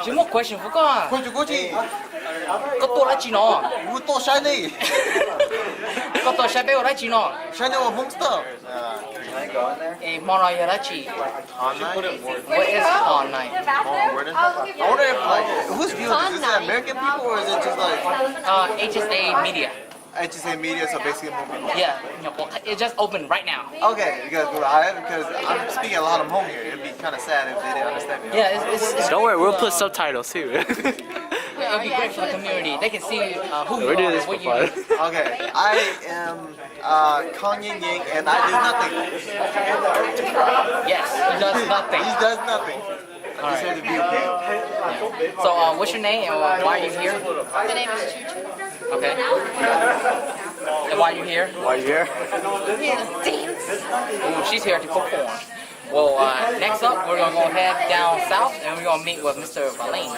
节目question 不干，快去过去，个多来几喏，我多山呢，个多下边我来几喏，山呢我 monster。诶，猫老爷来几 ？What is on night? I wonder if like who's viewing this? Is it American people or is it just like HSA Media. HSA media? So basically more people. Yeah, no, well, it just opened right now. Okay, because I'm speaking a lot of home here. It'd be kind of sad if they didn't understand me. Yeah, it's Don't worry, we'll put subtitles too. it'd be great for the community. They can see who you We're doing are, this for what you fun. do. Okay, I am Kang Ying Ying and I do nothing. Yes, he does nothing. He does nothing. All He's here right. to view game. So, what's your name and why are you here? My name is Choo Choo. Okay. And why are you here? Why are you here? Here to dance. Ooh, she's here to perform. Well, next up, we're gonna go head down south and we're gonna meet with Mr. Valane.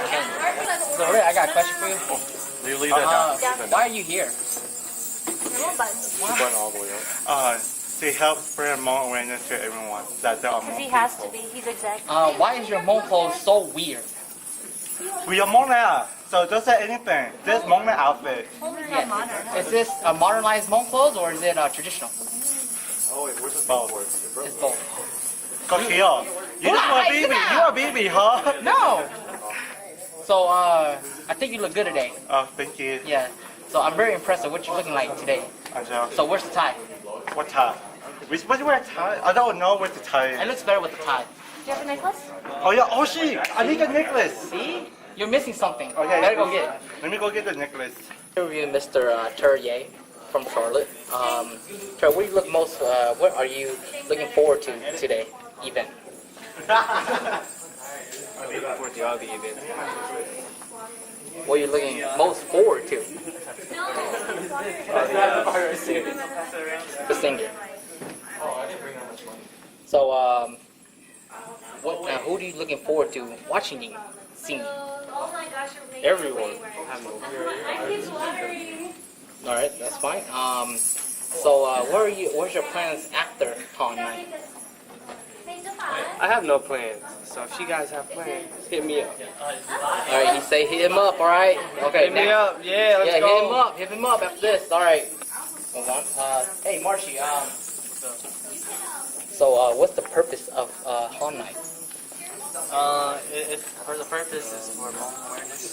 So, Ray, I got a question for you. You leave that down. Why are you here? Button all the way up. To help spread Hmong awareness to everyone that there are Because Hmong he has to people. be. He's exact. Why is your Hmong clothes so weird? We are Hmong now, so don't say anything. This Hmong outfit. Is this a modernized Hmong clothes or is it traditional? Both. It's both. Go here. You are a baby. You are a baby, huh? No. So, I think you look good today. Oh, thank you. Yeah. So I'm very impressed with what you're looking like today. So where's the tie? What tie? What do you wear a tie? I don't know what the tie It is. looks better with the tie. Do you have a necklace? Oh yeah, oh shit! I need a necklace. See? You're missing something. Okay. Better go get it. Let me go get the necklace. Interview Mr. Turye from Charlotte. Tur, what do you look most? What are you looking forward to today? Event. What are you looking most forward to? The singing. So, who are you looking forward to watching you singing? Everyone. All right, that's fine. So, where's your plans after Con night? I have no plans, so if you guys have plans, hit me up. All right, you say hit him up. All right. Okay. Hit me up. Yeah, let's Yeah, go. hit him up after this. All right. Hold on. Hey, Marshy. So, what's the purpose of Hon night? For the purpose is for Hmong awareness.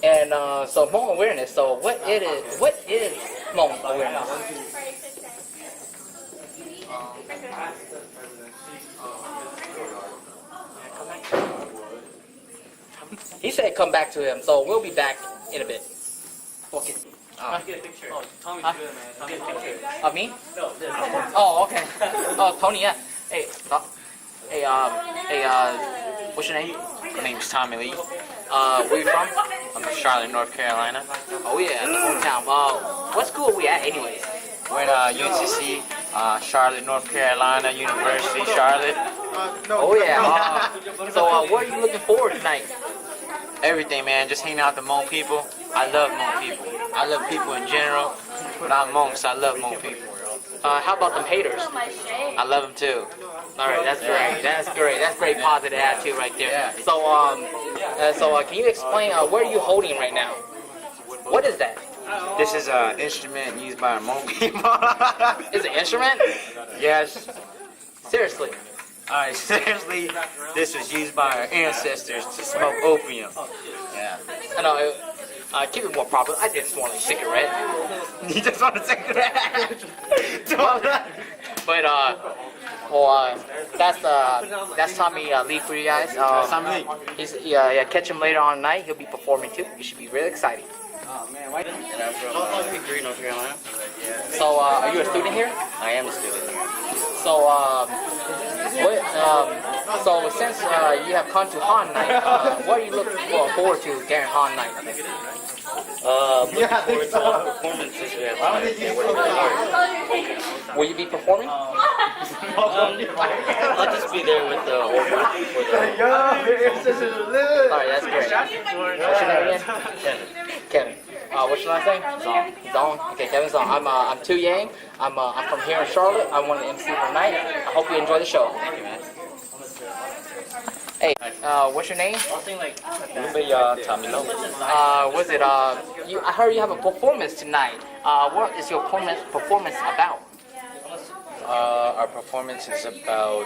And so Hmong awareness. So, what is Hmong awareness? He said come back to him, so we'll be back in a bit. Okay. Of me? Oh, okay. Oh, Tony, yeah. Hey, what's your name? My name's Tommy Lee. Where you from? I'm from Charlotte, North Carolina. Oh yeah, the hometown. What school are we at anyways? We're in UTC, Charlotte, North Carolina, University, Charlotte. Oh yeah. So what are you looking forward to tonight? Everything, man. Just hanging out with the Hmong people. I love Hmong people. I love people in general, but I'm Hmong, so I love Hmong people. How about them haters? I love them too. All right, that's great. That's great. That's great positive attitude right there. Yeah. So can you explain what are you holding right now? What is that? This is an instrument used by Hmong people. Is it an instrument? Yes. Seriously. Alright, seriously, this was used by our ancestors to smoke opium. Yeah. I know. Keep it more proper. I just want a cigarette. You just want a cigarette? But that's Tommy Lee for you guys. Tommy Lee. Yeah, catch him later on tonight. He'll be performing too. You should be really excited. Oh man, why didn't you North Carolina? So are you a student here? I am a student. So so since you have come to Han night, what are you looking forward to during Han night? Looking forward to all the performances we have tonight. Will you be performing? I'll just be there with the whole group for the... Alright, that's great. What's your name again? Kevin. What's your last name? Zong. Zong. Okay, Kevin Zong. I'm Tu Yang. I'm from here in Charlotte. I'm one of the MC tonight. I hope you enjoy the show. Thank you, man. Hey, what's your name? Was it I heard you have a performance tonight. What is your performance about? Our performance is about,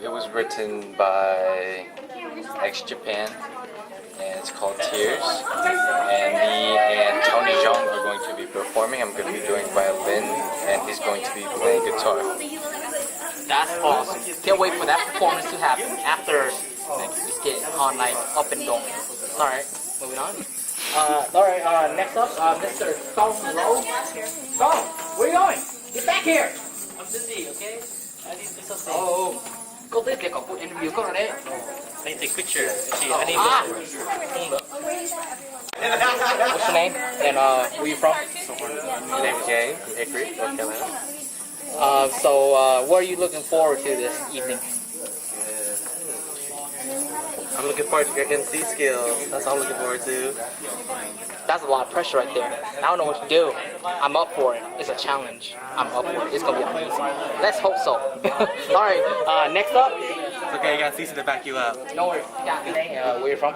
it was written by ex-Japan, and it's called Tears. And me and Tony Jung are going to be performing. I'm going to be doing violin, and he's going to be playing guitar. That's awesome. Can't wait for that performance to happen after this get all night up and going. Alright, moving on. Alright, next up, Mr. Thao. Thao, where are you going? Get back here! I'm busy, okay? I need to do something. Oh, go this get good interview, go there. I need to take a picture. Actually, I need What's your name? And where you from? My name is Yang from Hickory, North Carolina. What are you looking forward to this evening? I'm looking forward to your MC skills. That's all I'm looking forward to. That's a lot of pressure right there. I don't know what to do. I'm up for it. It's a challenge. I'm up for it. It's gonna be amazing. Let's hope so. Alright, next up. It's okay, you got Cece to back you up. No worries. Yeah, where you from?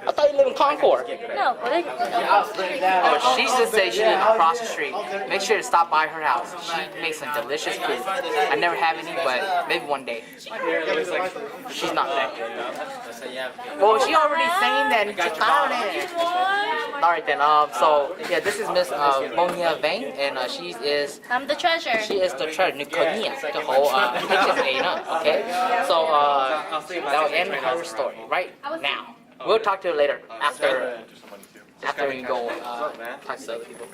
I thought you live in Concord. No, what is Oh, she just said she lives across the street. Make sure to stop by her house. She makes some delicious food. I never have any, but maybe one day. She's not there. Well, she already saying that. Alright then. Yeah, this is Miss Monia Vang, and she is. I'm the treasure. She is the treasure. 你可以the whole HSA 呢 okay? So that will end her story right now. We'll talk to her later after we go talk to other people.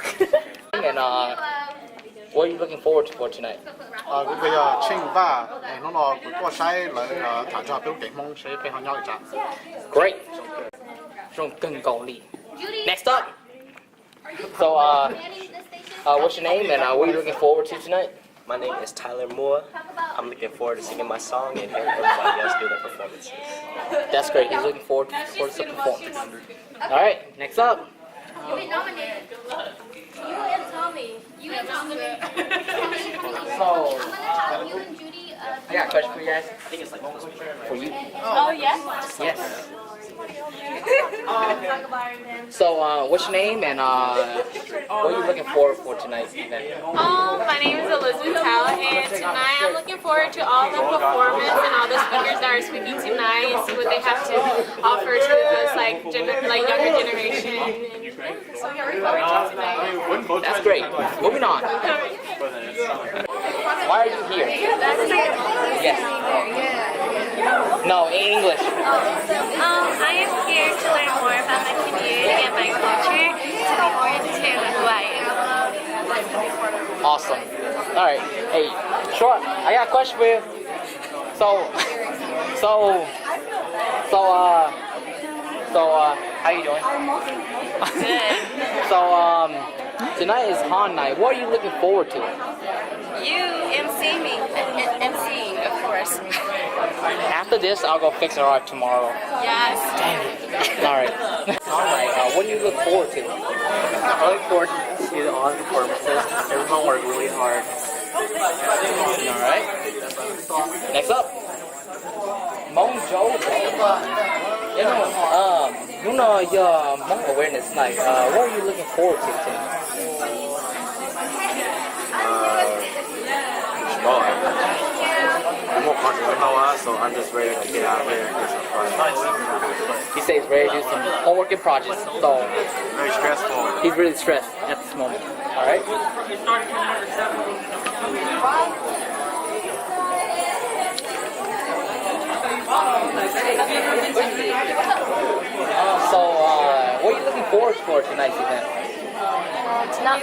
And what are you looking forward to for tonight? 佢嘅清吧，誒，嗰個西兩彈奏表警夢，所以非常優質。 Great. 這種更高力. Next up. So what's your name and what are you looking forward to tonight? My name is Tyler Moua. I'm looking forward to singing my song and hearing everybody else do their performances. That's great. He's looking forward to the performance. All right. Next up. You'll be nominated. You and Tommy. You and Tommy. So I'm gonna have you and Judy. I got a question for you guys. For you. Oh yes. Yes. So what's your name and what are you looking forward for tonight's event? My name is Elizabeth Thao, and tonight I'm looking forward to all the performance and all the speakers that are speaking tonight and see what they have to offer to us, like younger generation. So yeah, we're forward to tonight. That's great. Moving on. Why are you here? Yes. No, in English. I am here to learn more about my community and my culture, to be more in tune with who I am. Awesome. All right. Hey, short. I got a question for you. How you doing? Good. Tonight is Han night. What are you looking forward to? You MC me. MC, of course. After this, I'll go fix her art tomorrow. Yes. Dang it. All right. Han night. What do you look forward to? I look forward to see all the performances. Everyone worked really hard. All right. Next up, Mong Jo. You know your Hmong awareness night. What are you looking forward to tonight? I'm more confident with Moua, so I'm just ready to get out of here and get some fun. He says he's ready to do some homework and projects. So Very stressful. he's really stressed at this moment. All right. What are you looking forward for tonight's event? To not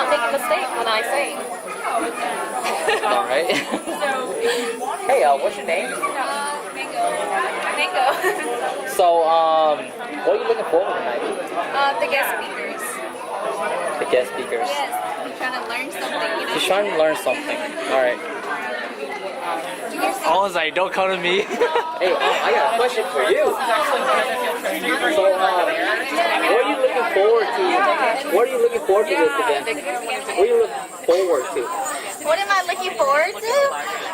make a mistake when I sing. All right. Hey, what's your name? Mango. So, what are you looking forward to tonight? The guest speakers. The guest speakers. Yes, I'm trying to learn something, you know. She's trying to learn something. All right. I was like, don't come to me. Hey, I got a question for you. So, what are you looking forward to? What are you looking forward to this event? What are you looking forward to? What am I looking forward to?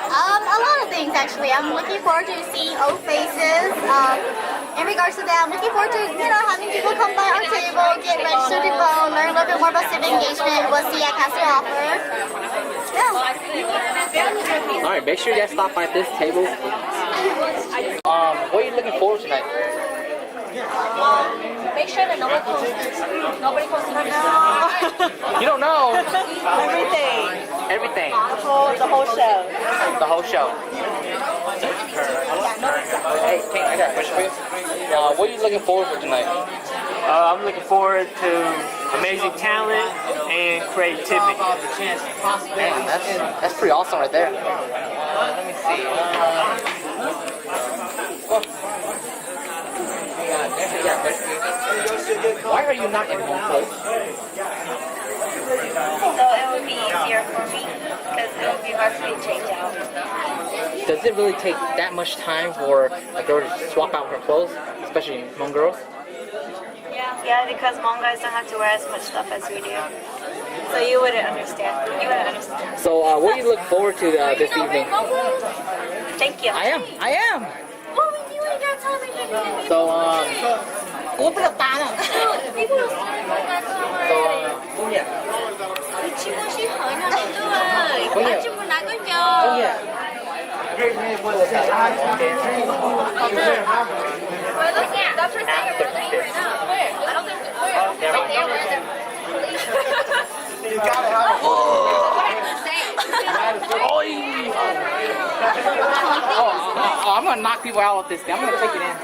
A lot of things actually. I'm looking forward to seeing old faces. In regards to that, I'm looking forward to having people come by our table, get registered to vote, learn a little bit more about civic engagement, what SEAC has to offer. Yeah. All right, make sure you guys stop by this table. What are you looking forward to tonight? Make sure that nobody comes to You don't know. Everything. Everything. The whole show. The whole show. Hey, King, I got a question for you. What are you looking forward to tonight? I'm looking forward to amazing talent and creativity. Man, that's pretty awesome right there. Let me see. Why are you not in home clothes? So it would be easier for me because it would be hard for me to change out. Does it really take that much time for a girl to swap out her clothes, especially Hmong girls? Yeah, because Hmong guys don't have to wear as much stuff as we do. So you wouldn't understand. So what do you look forward to this evening? Thank you. I am. What were you in your time again? So I'm gonna knock people out with this thing. I'm gonna take it in.